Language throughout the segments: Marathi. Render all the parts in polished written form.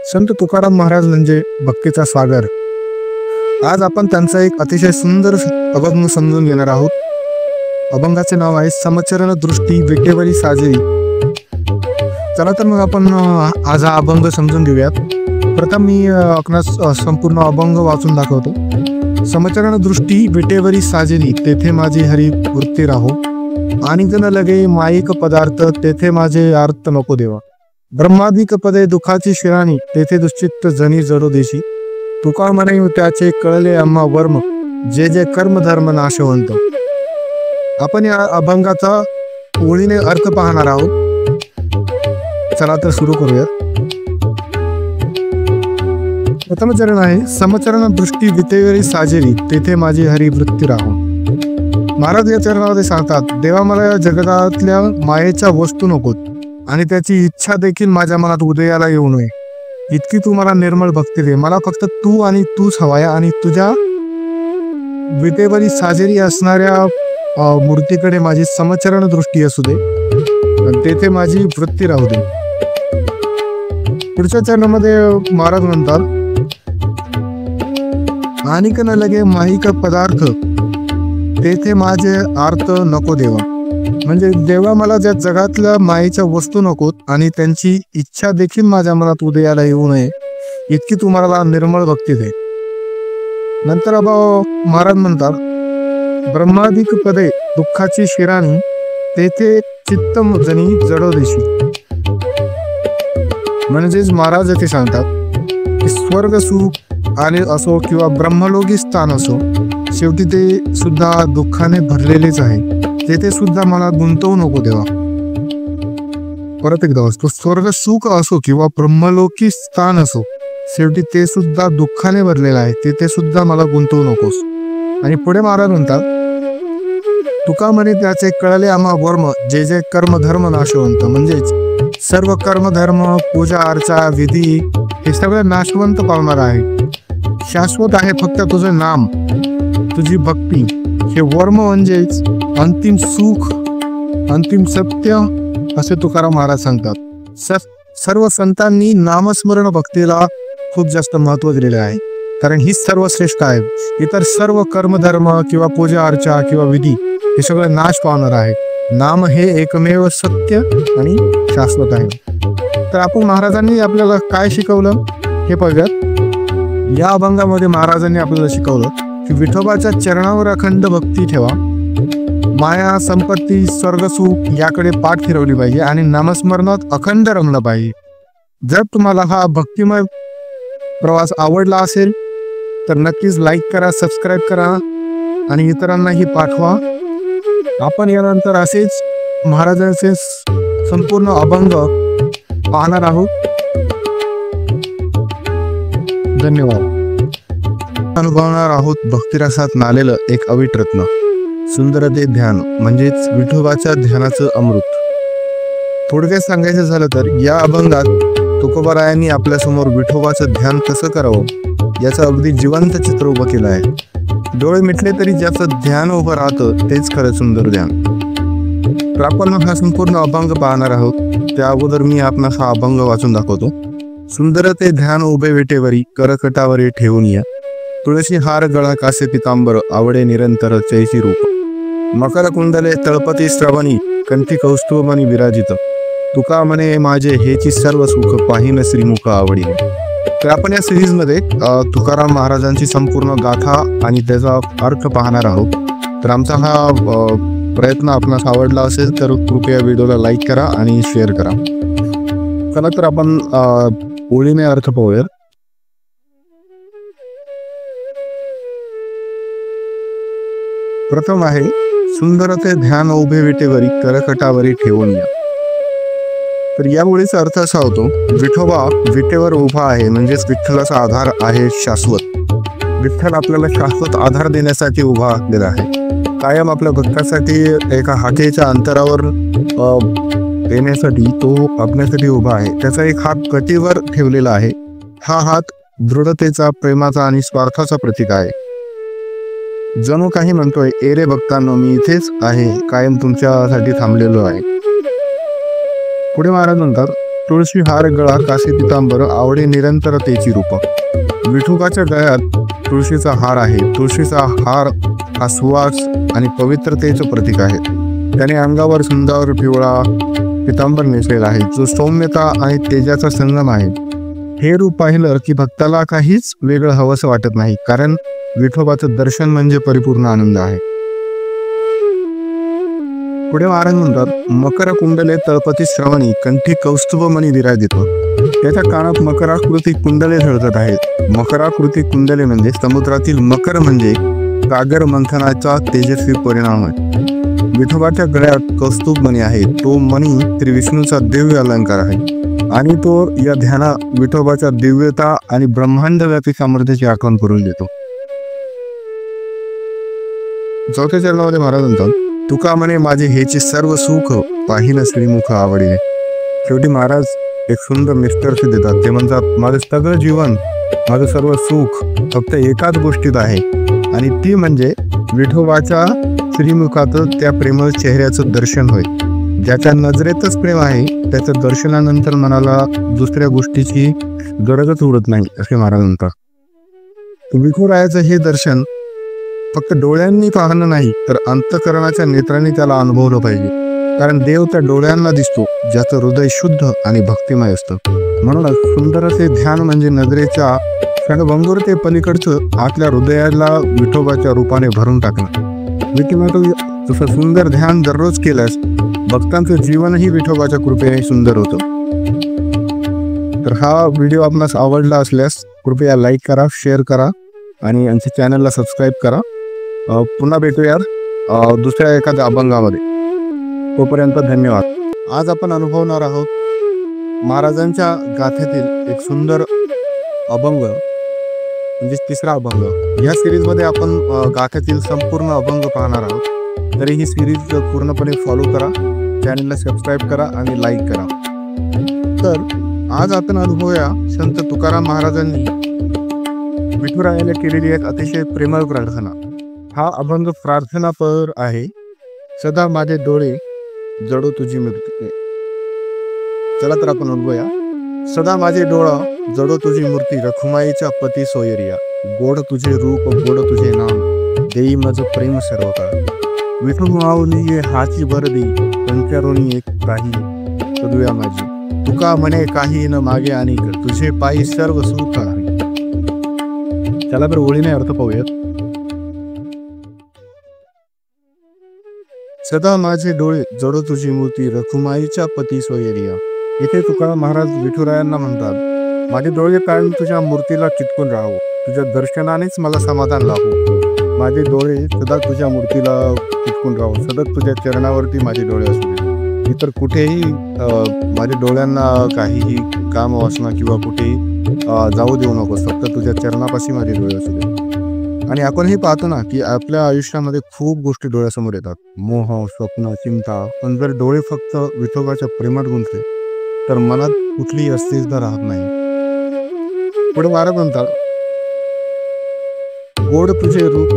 संत तुकाराम महाराज म्हणजे भक्तीचा सागर. आज आपण त्यांचा एक अतिशय सुंदर अभंग समजून घेणार आहोत. अभंगाचे नाव आहे समचरण दृष्टी विटेवरी साजरी. चला तर मग आपण आज हा अभंग समजून घेऊयात. प्रथम मी आपणास संपूर्ण अभंग वाचून दाखवतो. समचरण दृष्टी विटेवरी साजरी, तेथे माझी हरी वृत्ती राहो. आणि जन लगे माईक पदार्थ, तेथे माझे अर्थ नको देवा. ब्रह्मादिक पदे दुखाची शिराणी, तेथे दुश्चित्त जनी जडो देशी. तुका म्हणे त्याचे कळले आम्हा वर्म, जे जे कर्म धर्म नाशवंत. आपण या अभंगाचा ओळीने अर्थ पाहणार आहोत. चला तर सुरू करूया. प्रथम चरण आहे समचरण दृष्टी विटेवरी साजेरी, तेथे माझी हरी वृत्ती राहो. महाराज या चरणामध्ये सांगतात, देवा मला या जगतातल्या मायेच्या वस्तू नकोत आणि त्याची इच्छा देखील माझ्या मनात उदयाला येऊ नये. इतकी तू मला निर्मळ भक्ती दे. मला फक्त तू आणि तूच हवाय आणि तुझ्या विटेवरी साजेरी असणाऱ्या मूर्तीकडे माझी समचरण दृष्टी असू दे, तेथे माझी वृत्ती राहू दे. पुढच्या चरणामध्ये महाराज म्हणतात, आणिक न लगे माईक पदार्थ, तेथे माझे अर्थ नको देवा. म्हणजे देवा मला ज्या जगातल्या मायेच्या वस्तू नकोत आणि त्यांची इच्छा देखील माझ्या मनात उदयाला येऊ नये, इतकी तुम्हाला निर्मळ भक्ती दे. नंतर महाराज म्हणतात, ब्रह्मादिक पदे दुःखाची शिराणी, तेथे चित्त जनी जडो देशी. म्हणजेच महाराज येथे सांगतात की स्वर्ग सुख आले असो किंवा ब्रह्मलोकी स्थान असो, शेवटी ते सुद्धा दुःखाने भरलेलेच आहे. तेथे सुद्धा मला गुंतवू नको देवा. परत एकदा वाचतो, स्वर्ग सुख असो किंवा ब्रह्मलोकी स्थान असो, शेवटी ते सुद्धा दुःखाने भरलेलं आहे. तेथे सुद्धा मला गुंतवू नकोस. आणि पुढे महाराज म्हणतात, तुका म्हणे त्याचे कळले आम्हा वर्म, जे जे कर्म धर्म नाशवंत. म्हणजेच सर्व कर्म धर्म पूजा अर्चा विधी हे सगळं नाशवंत पावणार आहे. शाश्वत आहे फक्त तुझे नाम, तुझी भक्ती. हे वर्म म्हणजेच अंतिम सुख, अंतिम सत्य असे तुकाराम महाराज सांगतात. सर्व संतांनी नामस्मरण भक्तीला खूप जास्त महत्व दिलेले आहे, कारण ही सर्वश्रेष्ठ आहे. इतर सर्व कर्मधर्म किंवा पूजा अर्चा किंवा विधी हे सगळं नाश पावणार आहे. नाम हे एकमेव सत्य आणि शाश्वत आहे. तर आपण महाराजांनी आपल्याला काय शिकवलं हे पाहूयात. या अभंगामध्ये महाराजांनी आपल्याला शिकवलं की विठोबाच्या चरणावर अखंड भक्ती ठेवा. माया संपत्ती स्वर्ग सुख याकडे पाठ फिरवली पाहिजे आणि नामस्मरणात अखंड रमलं पाहिजे. जर तुम्हाला हा भक्तिमय प्रवास आवडला असेल तर नक्कीच लाईक करा, सबस्क्राईब करा आणि इतरांनाही पाठवा. आपण यानंतर असेच महाराजांचे संपूर्ण अभंग पाहणार आहोत. धन्यवाद. अनुभवणार आहोत भक्तिरसात नालेलं एक अवीट रत्न, सुंदरते ध्यान म्हणजेच विठोबाच्या ध्यानाचं अमृत. थोडक्यात सांगायचं झालं तर या अभंगात तुकोबारायांनी आपल्यासमोर विठोबाचं ध्यान कसं करावं याचं अगदी जिवंत चित्र उभं केलं आहे. डोळे मिटले तरी ज्याचं ध्यान उभं राहतं तेच खरं सुंदर ध्यान. तर आपण हा संपूर्ण अभंग पाहणार आहोत. त्या अगोदर मी आपणास हा अभंग वाचून दाखवतो. सुंदरते ध्यान उभे विटेवरी, करकटावरी ठेवून या. तुळशी हार गळा कासे पितांबर, आवडे निरंतर चैसी रूप. मकर कुंडले तळपती श्रवणी, कंठी कौस्तुभमणी विराजित. तुका म्हणे माझे हेची सर्व सुख, पाहिन श्रीमुख आवडी. तर आपण या सिरीजमध्ये तुकाराम महाराजांची संपूर्ण गाथा आणि त्याचा अर्थ पाहणार आहोत. तर आमचा हा प्रयत्न आपणास आवडला असेल तर कृपया व्हिडिओला लाईक करा आणि शेअर करा. चला तर आपण ओळीने अर्थ पाहूया. प्रथम आहे सुंदरते ध्यान उभे विटेवरी, करकटावरी ठेवून या. तर या ओळीचा अर्थ असा होतो, विठोबा विटेवर उभा आहे म्हणजेच विठ्ठलाचा आधार आहे शाश्वत. विठ्ठल आपल्याला शाश्वत आधार देण्यासाठी उभा असलेला आहे. कायम आपल्या भक्तासाठी एका हाकेच्या अंतरावर देण्यासाठी तो आपल्यासाठी उभा आहे. त्याचा एक हात कटीवर ठेवलेला आहे. हा हात दृढतेचा, प्रेमाचा आणि स्वार्थाचा प्रतीक आहे. जणू काही म्हणतोय, ए रे भक्तांनो, मी इथेच आहे, कायम तुमच्यासाठी थांबलेलो आहे. पुढे महाराज म्हणतात, तुळशी हार गळा काशी पितांबर आवडे निरंतरतेची रूप. विठोबाच्या गळ्यात तुळशीचा हार आहे. तुळशीचा हार हा सुवास आणि पवित्रतेचं प्रतीक आहे. त्याने अंगावर सुंदर पिवळा पितांबर नेसलेला आहे, जो सौम्यता आणि तेजाचा संगम आहे. हे रूप पाहिलं की भक्ताला काहीच वेगळं हवंसं वाटत नाही, कारण विठोबाचं दर्शन म्हणजे परिपूर्ण आनंद आहे. पुढे महाराज म्हणतात, मकर कुंडले तळपती श्रवणी कंठी कौस्तुभमणी विराजितो. त्याच्या कानात मकराकृती कुंडले झळकत आहेत. मकराकृती कुंडले म्हणजे समुद्रातील मकर म्हणजे सागर मंथनाचा तेजस्वी परिणाम आहे. विठोबाच्या गळ्यात कौस्तुभ मणी आहे. तो मणी श्री विष्णूचा दिव्य अलंकार आहे आणि तो या ध्याना विठोबाच्या दिव्यता आणि ब्रह्मांडव्यापी सामर्थ्याची आठवण करून देतो. चौथ्या चरणामध्ये महाराज म्हणतात, तुका म्हणे माझे हेचे सर्व सुख पाहिन श्रीमुख आवडीने. शेवटी महाराज एक सुंदर निष्कर्ष देतात. ते म्हणतात, माझं सगळं जीवन, माझं सर्व सुख फक्त एकाच गोष्टीत आहे आणि ती म्हणजे विठोबाच्या श्रीमुखात त्या प्रेमळ चेहऱ्याचं दर्शन होय. ज्याच्या नजरेतच प्रेम आहे त्याच्या दर्शनानंतर मनाला दुसऱ्या गोष्टीची गरजच उरत नाही, असे महाराज म्हणतात. विठुरायाचं हे दर्शन फक्त डोळ्यांनी पाहणं नाही, तर अंतःकरणाच्या नेत्रांनी त्याला अनुभवलं पाहिजे. कारण देव त्या डोळ्यांना दिसतो ज्याचं हृदय शुद्ध आणि भक्तिमय असतं. म्हणूनच सुंदर असे ध्यान म्हणजे नजरेच्या क्षणभंगुरते पलीकडचं आपल्या हृदयाला विठोबाच्या रूपाने भरून टाकणं. विठोबाचं जसं सुंदर ध्यान दररोज केल्यास भक्तांचं जीवनही विठोबाच्या कृपेने सुंदर होतं. तर हा व्हिडिओ आपणास आवडला असल्यास कृपया लाईक करा, शेअर करा आणि आमच्या चॅनलला सबस्क्राईब करा. पुन्हा भेटूयात दुसऱ्या एखाद्या अभंगामध्ये. तोपर्यंत धन्यवाद. आज आपण अनुभवणार आहोत महाराजांच्या गाथेतील एक सुंदर अभंग, म्हणजे तिसरा अभंग. या सिरीजमध्ये आपण गाथेतील संपूर्ण अभंग पाहणार आहोत. तरी ही सिरीज पूर्णपणे फॉलो करा, चॅनलला सबस्क्राईब करा आणि लाईक करा. तर आज आपण अनुभवूया संत तुकाराम महाराजांनी विठुरायाला केलेली एक अतिशय प्रेमळ प्रार्थना. हा अभंग प्रार्थनापर आहे. सदा माझे डोळे जडो तुझी मूर्ती. चला तर आपण अनुभवूया. सदा माझे डोळा जडो तुझी मूर्ती, रखुमाईच्या पती सोयरिया. गोड तुझे रूप, गोड तुझे नाम, देई मज प्रेम सर्व काळ. विठू माऊली हाची बरदी, पंचरोणी एक काही सदुया माझी. तुका म्हणे काही न मागे अनेक, तुझे पायी सर्व सुख आहे. चला तर ओळीने अर्थ पाहूयात. सदा माझे डोळे जडो तुझी मूर्ती, रखुमाईच्या पती सोयरिया. इथे तुकाराम महाराज विठुरायांना म्हणतात, माझे डोळे कायम तुझ्या मूर्तीला चिटकून राहावं, तुझ्या दर्शनानेच मला समाधान लाभो. माझे डोळे सदा तुझ्या मूर्तीला चिटकून राहावं, सतत तुझ्या चरणावरती माझे डोळे असू दे. इतर कुठेही माझ्या डोळ्यांना काहीही काम वासना किंवा कुठेही जाऊ देऊ नकोस, फक्त तुझ्या चरणापाशी माझे डोळे असू दे. आणि आपण हे पाहतो ना की आपल्या आयुष्यामध्ये खूप गोष्टी डोळ्यासमोर येतात, मोह, स्वप्न, चिंता. पण जर डोळे फक्त विठोबाच्या प्रेमात गुंतले तर मनात कुठलीही अस्थिरता राहत नाही. पुढे महाराज म्हणतात, गोड तुझे रूप,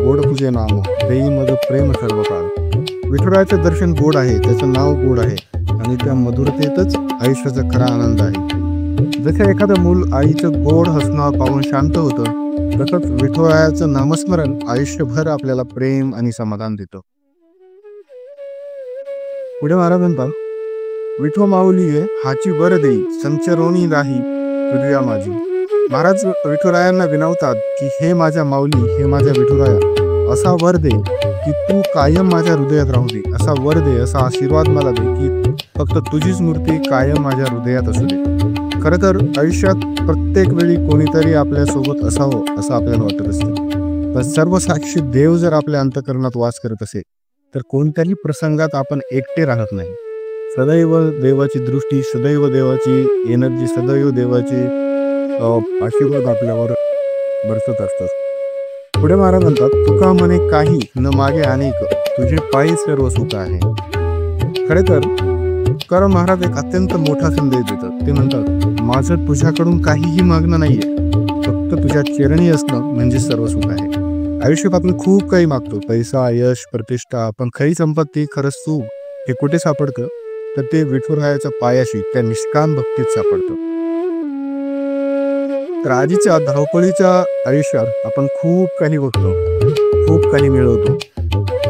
गोड तुझे नाम, देई मज प्रेम सर्व काळ. विठुरायाचं दर्शन गोड आहे, त्याचं नाव गोड आहे आणि त्या मधुरतेतच आयुष्याचा खरा आनंद आहे. जसं एखादं मूल आईचं गोड हसणं पाहून शांत होतं, तसंच विठुरायाचं नामस्मरण आयुष्यभर आपल्याला प्रेम आणि समाधान देतं. पुढे महाराज म्हणतात, विठो माऊली हाची बर देई, संचरोणी राही तुझ्या माझी. महाराज विठुरायांना विनवतात की हे माझ्या माऊली, हे माझ्या विठुराया, असा वर दे की तू कायम माझ्या हृदयात राहू दे. असा वर दे, असा आशीर्वाद मला दे की फक्त तुझीच मूर्ती कायम माझ्या हृदयात असू दे. खरं तर आयुष्यात प्रत्येक वेळी कोणीतरी आपल्या सोबत असावं असं आपल्याला वाटत असतं. पण सर्व साक्षी देव जर आपल्या अंतःकरणात वास करत असेल तर कोणत्याही प्रसंगात आपण एकटे राहत नाही. सदैव देवाची दृष्टी, सदैव देवाची एनर्जी, सदैव देवाची आशीर्वाद आपल्यावर बरसत असतात. पुढे महाराज म्हणतात, तुका म्हणे काही न मागे अनेक, तुझे पायी सर्व सुख आहे. खरे तर तुकाराम महाराज एक अत्यंत मोठा संदेश देतात. ते म्हणतात, माझं तुझ्याकडून काहीही मागणं नाहीये, फक्त तुझ्या चरणी असणं म्हणजे सर्व सुख आहे. आयुष्यात आपण खूप काही मागतो, पैसा, यश, प्रतिष्ठा, पण खरी संपत्ती, खरं सुख हे कुठे सापडतं? तर ते विठुरायाच्या पायाशी त्या निष्काम भक्तीत सापडतं. तर आजीच्या धावपळीच्या आयुष्यात आपण खूप काही बघतो, खूप काही मिळवतो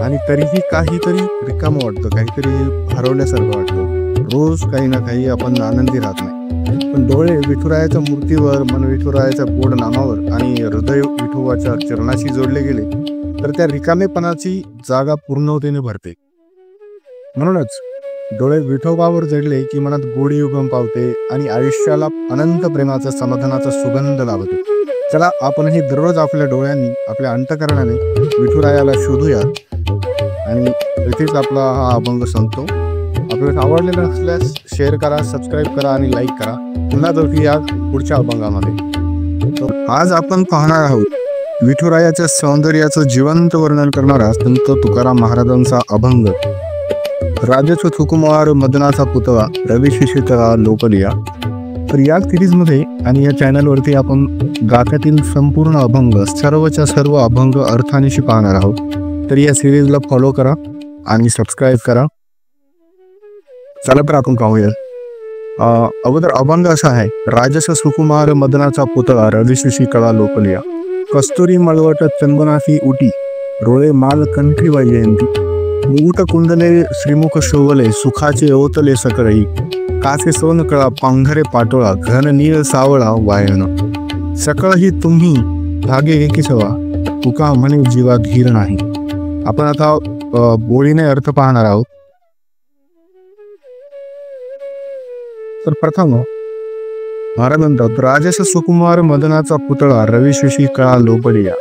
आणि तरीही काहीतरी रिकामं वाटतं, काहीतरी हरवल्यासारखं वाटतं. रोज काही ना काही आपण आनंदी राहत नाही. पण डोळे विठुरायाच्या मूर्तीवर, मन विठुरायाच्या गोड नामावर आणि हृदय विठोबाच्या चरणाशी जोडले गेले तर त्या रिकामेपणाची जागा पूर्णतेने भरते. म्हणूनच डोळे विठोबावर जडले की मनात गोडी उगम पावते आणि आयुष्याला अनंत प्रेमाचा, समाधानाचा सुगंध लाभतो. चला आपणही दररोज आपल्या डोळ्यांनी, आपल्या अंतःकरणाने विठुरायाला शोधूयात. आणि इथेच आपला हा अभंग संपतो. आपल्याला आवडलेला असल्यास शेअर करा, सबस्क्राईब करा आणि लाईक करा. पुन्हा भेटूया पुढच्या अभंगामध्ये. तर आज आपण पाहणार आहोत विठुरायाच्या सौंदर्याचं जिवंत वर्णन करणारा संत तुकाराम महाराजांचा अभंग, राजस्व सुकुमार मदनाचा पुतळा रवी शिशितळा लोकलिया. तर या सिरीजमध्ये आणि या चॅनलवरती आपण गाथ्यातील संपूर्ण अभंग, सर्वच्या सर्व अभंग अर्थानिशी पाहणार आहोत. तर या सिरीजला फॉलो करा आणि सबस्क्राईब करा. चला तर आपण पाहूया. अगोदर अभंग असा आहे. राजस्व सुकुमार मदनाचा पुतळा रवी शिशितळा लोकलिया. कस्तुरी मळवट चंदनाची उटी रोळे माल कंठी वैजयंती. मुकुट कुंडले श्रीमुख शोभले सुखाचे ओतले सकळई. काचे सोन कळा पांघरे पाटोळा घन नीळ सावळा वायन. सकळ ही तुम्ही भागे एकीसवा तुका म्हणे जीवा धीर नाही. आपण आता बोलीने अर्थ पाहणार आहोत. तर प्रथम महाराज म्हणतात, राजस सुकुमार मदनाचा पुतळा रवी शिशितळा लोकलिया.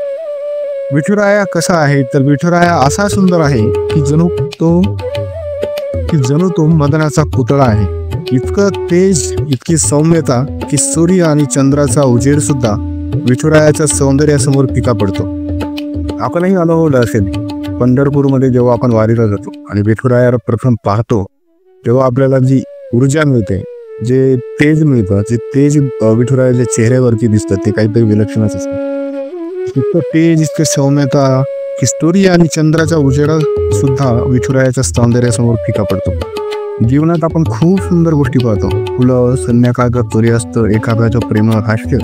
विठुराया कसा आहे तर विठुराया असा सुंदर आहे की जणू तो मदनाचा पुतळा आहे. इतकं तेज, इतकी सौम्यता की सूर्य आणि चंद्राचा उजेड सुद्धा विठुरायाच्या सौंदर्यासमोर फिका पडतो. आपणही अनुभवलं असेल, पंढरपूरमध्ये जेव्हा आपण वारीला जातो आणि विठुरायाला प्रथम पाहतो तेव्हा आपल्याला जी ऊर्जा मिळते, जे तेज मिळतं, जे तेज विठुरायाच्या चेहऱ्यावरती दिसतं ते काहीतरी विलक्षणच असतं. इतकं तेज, इतकं सौम्यता की सूर्य आणि चंद्राचा उजेड सुद्धा विठुरायाच्या सौंदर्यासमोर फिका पडतो. जीवनात आपण खूप सुंदर गोष्टी पाहतो, फुलं, संध्याकाळचं सूर्यास्त, एखाद्याचं प्रेमळ हास्य.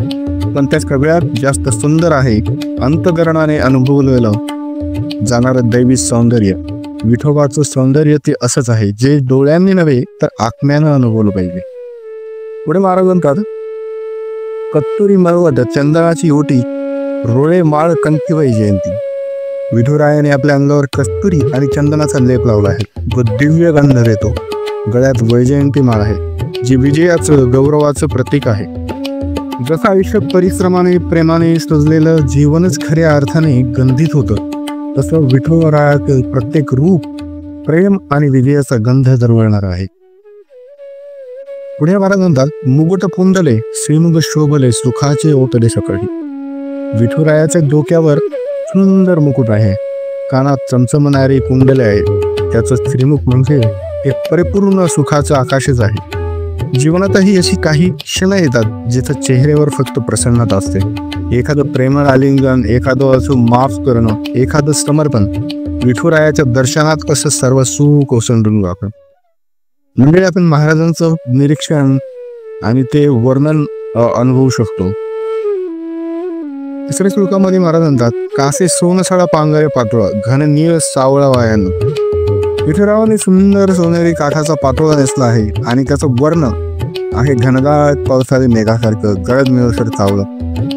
पण त्या सगळ्यात जास्त सुंदर आहे अंतःकरणाने अनुभवलेलं जाणारं दैवी सौंदर्य. विठोबाचं सौंदर्य ते असंच आहे जे डोळ्यांनी नव्हे तर आत्म्यानं अनुभवलं पाहिजे. पुढे महाराज म्हणतात, कस्तुरी मळवट चंदनाची ओटी रोळे माळ कंठी वैजयंती. विठुरायाने आपल्या अंगावर कस्तुरी आणि चंदनाचा लेप लावला आहे, व दिव्य गंध देतो. गळ्यात वैजयंती माळ आहे जी विजयाचं, गौरवाचं प्रतीक आहे. जसं आयुष्य परिश्रमाने, प्रेमाने सजलेलं जीवनच खऱ्या अर्थाने गंधित होतं, तसं विठुरायाचं प्रत्येक रूप प्रेम आणि विजयाचा गंध दरवळणार आहे. पुढे महाराज म्हणतात, मुकुट कुंडले श्रीमुख शोभले सुखाचे ओतले सकळी. विठुरायाच्या डोक्यावर सुंदर मुकुट आहे, कानात चमचमणारी कुंडले आहे. त्याचं श्रीमुख म्हणजे एक परिपूर्ण सुखाचं आकाशच आहे. जीवनातही अशी काही क्षण येतात जिथं चेहऱ्यावर फक्त प्रसन्नता असते. एखादं प्रेमळ आलिंगन, एखादं असं माफ करणं, एखादं समर्पण. विठुरायाच्या दर्शनात कसं सर्व सुख ओसंडून जातं. म्हणजे आपण महाराजांचं निरीक्षण आणि ते वर्णन अनुभवू शकतो. तिसऱ्या श्लोकामध्ये महाराज म्हणतात, कासे सोनसाळा पांघरे पातोळा घन नीळ सावळा वायान. विठुरायाने सुंदर सोनेरी काठाचा पातोळा नेसला आहे आणि त्याचं वर्ण आहे घनदाट पावसाळी मेघासारखं गडद निळसर सावळं.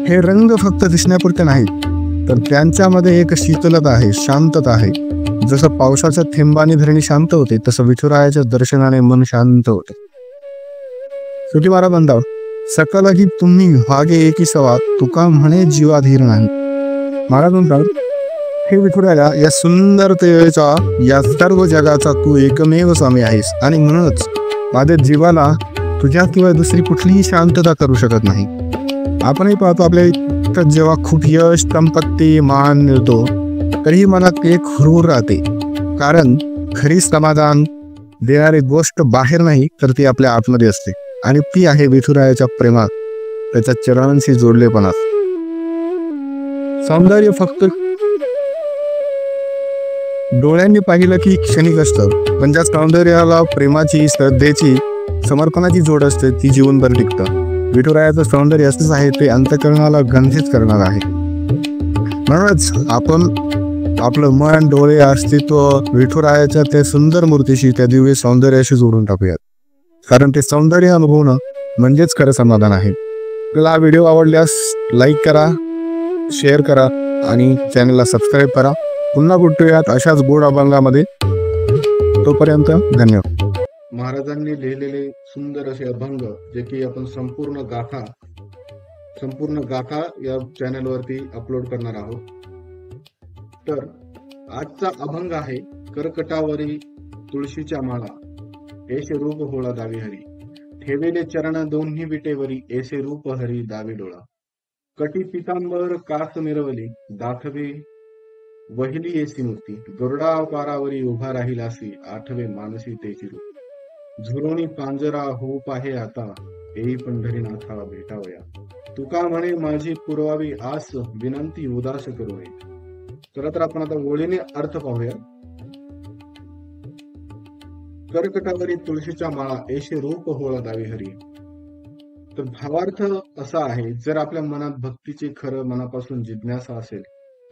हे रंग फक्त दिसण्यापुरते नाहीत, तर त्यांच्यामध्ये एक शीतलता आहे, शांतता आहे. जसं पावसाच्या थेंबाने धरणी शांत होते, तसं विठुरायाच्या दर्शनाने मन शांत होते. शेवटी महाराज म्हणतात, सकल ही तुम्ही भागे एकीसवा तुका म्हणे जीवा धीर नाही. महाराज म्हणतात, हे विठुराया, या सुंदरतेचा, या सर्व जगाचा तू एकमेव स्वामी आहेस आणि म्हणूनच माझ्या जीवाला तुझ्याशिवाय दुसरी कुठलीही शांतता करू शकत नाही. आपणही पाहतो आपल्या इथं जेव्हा खूप यश, संपत्ती, मान मिळतो तरीही मनात एक हुरूर राहते, कारण खरी समाधान देणारी गोष्ट बाहेर नाही तर ती आपल्या आतमध्ये असते आणि ती आहे विठुरायाच्या प्रेमात, त्याच्या चरणांशी जोडलेपणात. सौंदर्य फक्त डोळ्यांनी पाहिलं की क्षणिक असतं, पण ज्या सौंदर्याला प्रेमाची, श्रद्धेची, समर्पणाची जोड असते ती जीवनभर टिकतं. विठुरायाचं सौंदर्य असंच आहे, ते अंतःकरणाला गंधित करणार आहे. म्हणूनच आपण आपलं मन, डोळे, अस्तित्व विठुरायाच्या त्या सुंदर मूर्तीशी, त्या दिव्य सौंदर्याशी जोडून टाकूयात. कारण ते सौंदर्य अनुभवणं म्हणजेच खरं समाधान आहे. आपल्याला हा व्हिडिओ आवडल्यास लाईक करा, शेअर करा आणि चॅनलला सबस्क्राईब करा. पुन्हा भेटूयात अशाच गोड अभंगामध्ये. तोपर्यंत धन्यवाद. महाराजांनी लिहिलेले सुंदर असे अभंग, जे की आपण संपूर्ण गाथा या चॅनलवरती अपलोड करणार आहोत. तर आजचा अभंग आहे, कर्कटावरी तुळशीच्या माळा, ऐसे रूप होळा दावी हरी, ठेवेले चरण दोन्ही विटेवरी, ऐसे रूप हरी दावी डोळा, कटी पितांबर कास मिरवली, दाखवे वहिली ऐसी मूर्ती, गरुडा पारावरी उभा राहिलासी, आठवे मानसी तेची रूप, झुरोणी पांजरा हो पाहे आता, येई पंढरीनाथा भेटावया, तुका म्हणे माझी पुरवावी आस, विनंती उदास करू नये. तर आपण आता ओळीने अर्थ पाहूया. कर्कटावरी तुळशीच्या माळा, ऐसे रूप होळा दावी हरी. तर भावार्थ असा आहे, जर आपल्या मनात भक्तीची खरं मनापासून जिज्ञासा असेल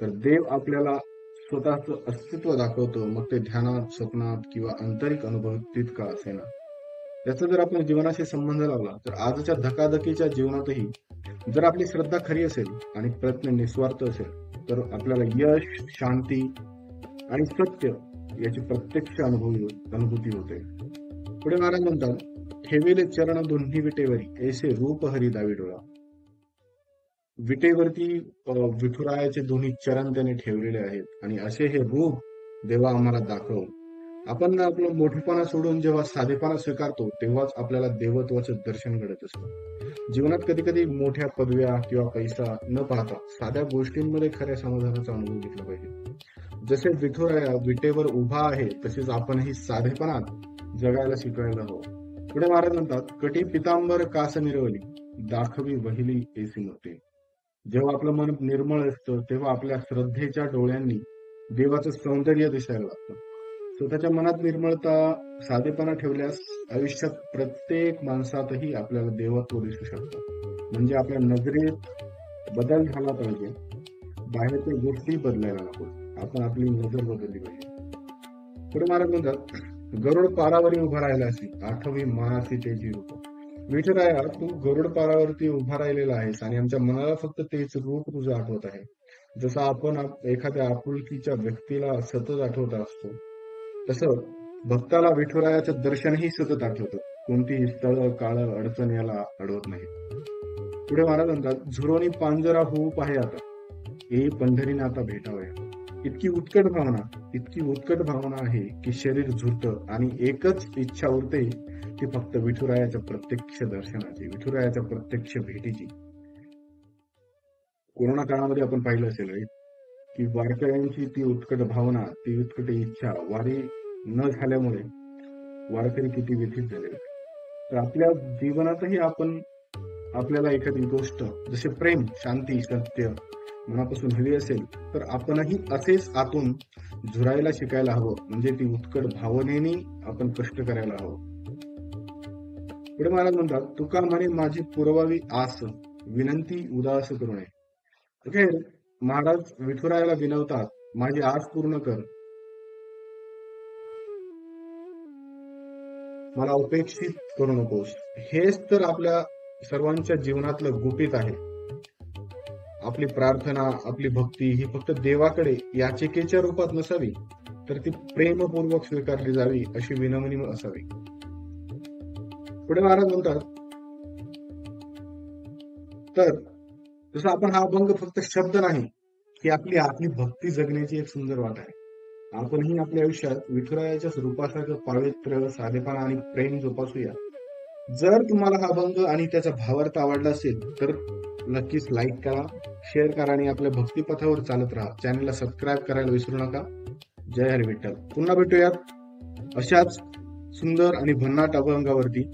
तर देव आपल्याला स्वतःच अस्तित्व दाखवतो, मग ते ध्यानात, स्वप्नात किंवा आंतरिक अनुभूतीत का असेना. याचा जर आपण जीवनाशी संबंध लावला तर आजच्या धकाधकीच्या जीवनातही जर आपली श्रद्धा खरी असेल आणि प्रयत्न निस्वार्थ असेल तर आपल्याला यश, शांती आणि सत्य याची प्रत्यक्ष अनुभूती होते. पुढे महाराज म्हणतात, ठेवेले चरण दोन्ही विटेवरी, ऐसे रूप हरी दावी डोळा. विटेवरती विठुरायाचे दोन्ही चरण त्याने ठेवलेले आहेत आणि असे हे रूप देवा आम्हाला दाखव. आपण आपलं मोठेपणा सोडून जेव्हा साधेपणा स्वीकारतो तेव्हाच आपल्याला देवत्वाचं दर्शन घडत असतं. जीवनात कधी कधी मोठ्या पदव्या किंवा पैसा न पाहता साध्या गोष्टींमध्ये खऱ्या समाधानाचा अनुभव घेतला पाहिजे. जसे विठुराया विटेवर उभा आहे तसेच आपणही साधेपणात जगायला शिकायला हवं. पुढे महाराज म्हणतात, कटी पितांबर कास मिरवली, दाखवी वहिली ऐसी मूर्ती. जेव्हा आपलं मन निर्मळ असतं तेव्हा आपल्या श्रद्धेच्या डोळ्यांनी देवाचं सौंदर्य दिसायला लागतं. स्वतःच्या मनात निर्मळता, साधेपणा ठेवल्यास आयुष्यात प्रत्येक माणसातही आपल्याला देवत्व दिसू शकतं. म्हणजे आपल्या नजरेत बदल झाला पाहिजे, बाहेरच्या गोष्टी बदलायला नको, आपण आपली नजर बदलली पाहिजे. पुढे महाराज म्हणतात, गरुड पारावरी उभा राहिला असे, आठवी मानासी तेची रूप. विठुराया, तू गरुड पारावरती उभा राहिलेला आहेस आणि आमच्या मनाला फक्त तेच रूप तुझं आठवत आहे. जसं आपण एखाद्या आपुलकीच्या व्यक्तीला सतत आठवत असतो तसं भक्ताला विठुरायाचं दर्शनही सतत आठवतं. कोणतीही स्थळ, काळ, अडचण याला अडवत नाही. पुढे महाराज म्हणतात, झुरोनी पांजरा होऊ पाहे आता, हे पंढरीनाथा भेटावया. इतकी उत्कट भावना आहे की शरीर झुरतं आणि एकच इच्छा उरते, ती फक्त विठुरायाच्या प्रत्यक्ष दर्शनाची, विठुरायाच्या प्रत्यक्ष भेटीची. कोरोना काळामध्ये आपण पाहिलं असेल की वारकऱ्यांची ती उत्कट भावना, ती उत्कट इच्छा वारी न झाल्यामुळे वारकरी किती व्यथित झाले. तर आपल्या जीवनातही आपल्याला एखादी गोष्ट जसे प्रेम, शांती, सत्य मनापासून हवी असेल तर आपणही असेच आतून झुरायला शिकायला हवं. म्हणजे ती उत्कट भावनेने आपण कष्ट करायला हवं. पुढे महाराज म्हणतात, तुका म्हणे माझी पुरवावी आस, विनंती उदास करू नये. अखेर महाराज विठुरायाला विनवतात, माझी आस पूर्ण कर, मला उपेक्षित करू नकोस. हेच तर आपल्या सर्वांच्या जीवनातलं गुपित आहे. आपली प्रार्थना, आपली भक्ती ही फक्त देवाकडे याचिकेच्या रूपात नसावी, तर ती प्रेमपूर्वक स्वीकारली जावी, अशी विनवणी असावी. पुढे महाराज म्हणतात, तर जसं आपण हा अभंग फक्त शब्द नाही, ही आपली भक्ती जगण्याची एक सुंदर वाट आहे. आपणही आपल्या आयुष्यात विठुरायाच्या रूपासारखं पावित्र्य, साधेपणा आणि प्रेम जोपासूया. जर तुम्हाला हा अभंग आणि त्याचा भावार्थ आवडला असेल तर नक्कीच लाईक करा, शेअर करा आणि आपल्या भक्तिपथावर चालत राहा. चॅनलला सबस्क्राईब करायला विसरू नका. जय हरी विठ्ठल. पुन्हा भेटूयात अशाच सुंदर आणि भन्नाट अभंगावरती.